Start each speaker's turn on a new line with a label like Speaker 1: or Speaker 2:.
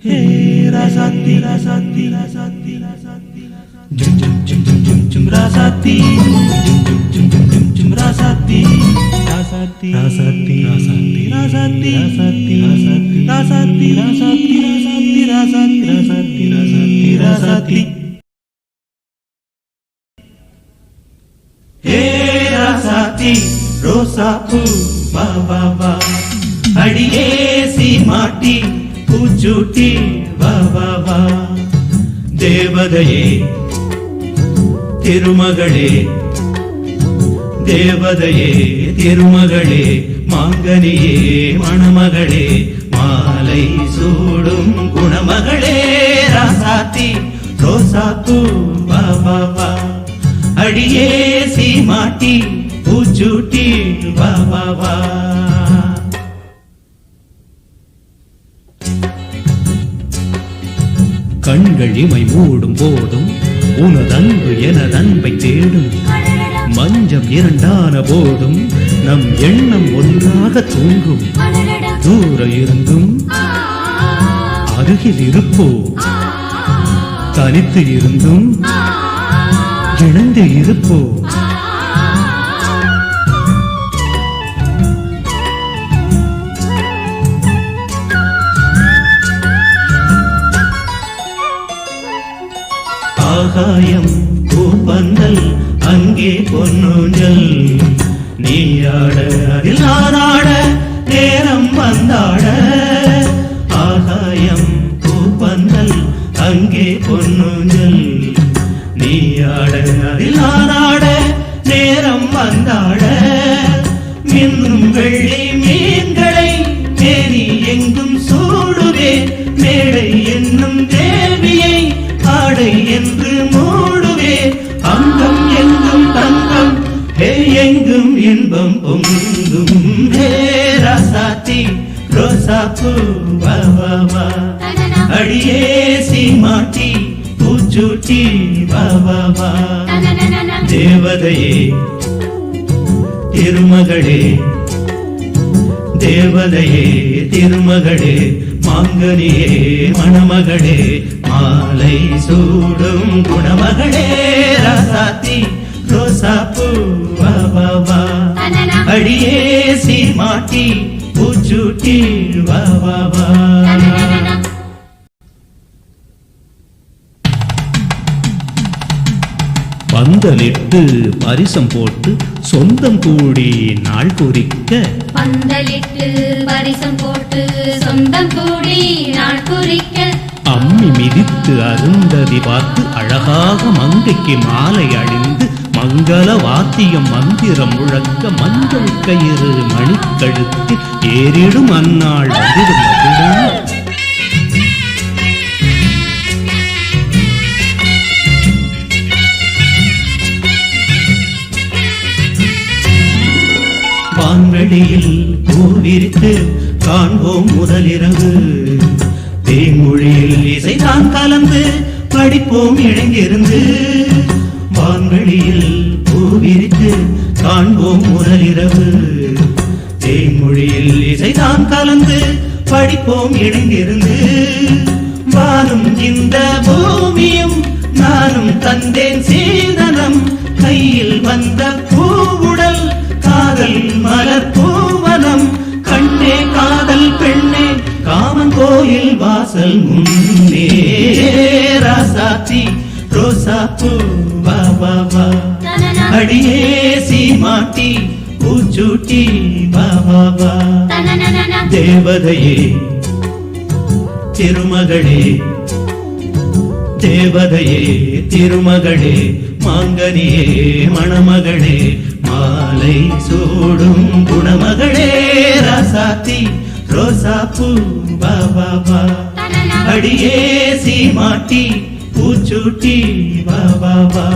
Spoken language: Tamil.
Speaker 1: Hey Rasati, Rasati, Rasati, Rasati, Jum jum jum jum jum jum Rasati, jum jum jum jum jum Rasati, Rasati, Rasati, Rasati, Rasati, Rasati, Rasati, Rasati, Rasati, Rasati, Rasati, Rasati, Rasati. Hey Rasati, Rosapu, ba ba ba, adiye si mati. பூச்சூட்டி வா வா வா தேவதையே திருமகளே தேவதையே திருமகளே மாங்கனியே மணமகளே மாலை சூடும் குணமகளே ராசாத்தி ரோசாப்பூ வா வா வா அடியே சீமாட்டி பூச்சூட்டி வா வா வா.
Speaker 2: கண்கள் இமை மூடும் போதும் உனதன்பு எனதன்பை தேடும் மஞ்சம் இரண்டான போதும் நம் எண்ணம் ஒன்றாக தூங்கும் தூர இருந்தும் அருகில் இருப்போ தனித்து இருந்தும் இணைந்து இருப்போ.
Speaker 1: ஆகாயம் பூப்பந்தல் அங்கே பொன்னூஞ்சல் நீயாட அதில் நானாட நேரம் வந்தாட. ஆகாயம் பூப்பந்தல் அங்கே பொன்னூஞ்சல் நீயாட அதில் நானாட நேரம் வந்தாட. மின்னும் வெள்ளி மீன்களை தேனி எங்கும் சூடுவேன் மேடை என்னும் தேவியை ஆடை என்று மூடுவே அங்கம் எங்கும் தங்கம் ஹே எங்கும் இன்பம் பொங்கும். ஹே ராசாத்தி ரோசாப்பூ வா வா வா அடியே சீமாட்டி பூச்சூட்டி வா வா வா தேவதையே திருமகளே தேவதையே திருமகளே மாங்கனியே மணமகளே மாலை சூடும் குணமகளே ராசாத்தி ரோசாப்பூ வா வா வா அடியே சீமாட்டி பூச்சூட்டி வா வா வா.
Speaker 2: பந்தலிட்டு பரிசம் போட்டு சொந்தம் கூடி நாள் குறிக்க
Speaker 3: பந்தலிட்டு பரிசம் போட்டு சொந்தம் கூடி நாள் குறிக்க
Speaker 2: அம்மி மிதித்து அருந்ததி பார்த்து அழகாக மங்கைக்கு மாலை அணிந்து மங்கள வாத்தியம் மந்திரம் முழக்க மஞ்சள் கயிறு மணிக்கழுத்து ஏறிடும் அந்நாள் வந்திடும் மகிழும்.
Speaker 1: வான்வெளியில் பூவிரித்து காண்போம் முதலிரவு தேன்மொழியில் இசைதான் கலந்து படிப்போம் இணைந்திருந்து. வான்வெளியில் பூவிரித்து காண்போம் முதலிரவு தேன்மொழியில் இசைதான் கலந்து படிப்போம் இணைந்திருந்து. வானும் இந்த பூமியும் நானும் தந்தேன் சீதனம் கையில் வந்த பூவுடல் காதல் மலர் பூவனம் கண்ணே காதல் பெண்ணே காமன் கோயில் வாசல் முன்னே ராசாத்தி ரோசாப்பூ வா வா வா அடியே சீமாட்டி பூச்சூட்டி வா வா வா தேவதையே திருமகளே தேவதையே திருமகளே மாங்கனியே மணமகளே மாலை சூடும் குணமகளே ராசாத்தி ரோசாப்பூ வா வா வா அடியே சீமாட்டி பூச்சூட்டி வா வா வா.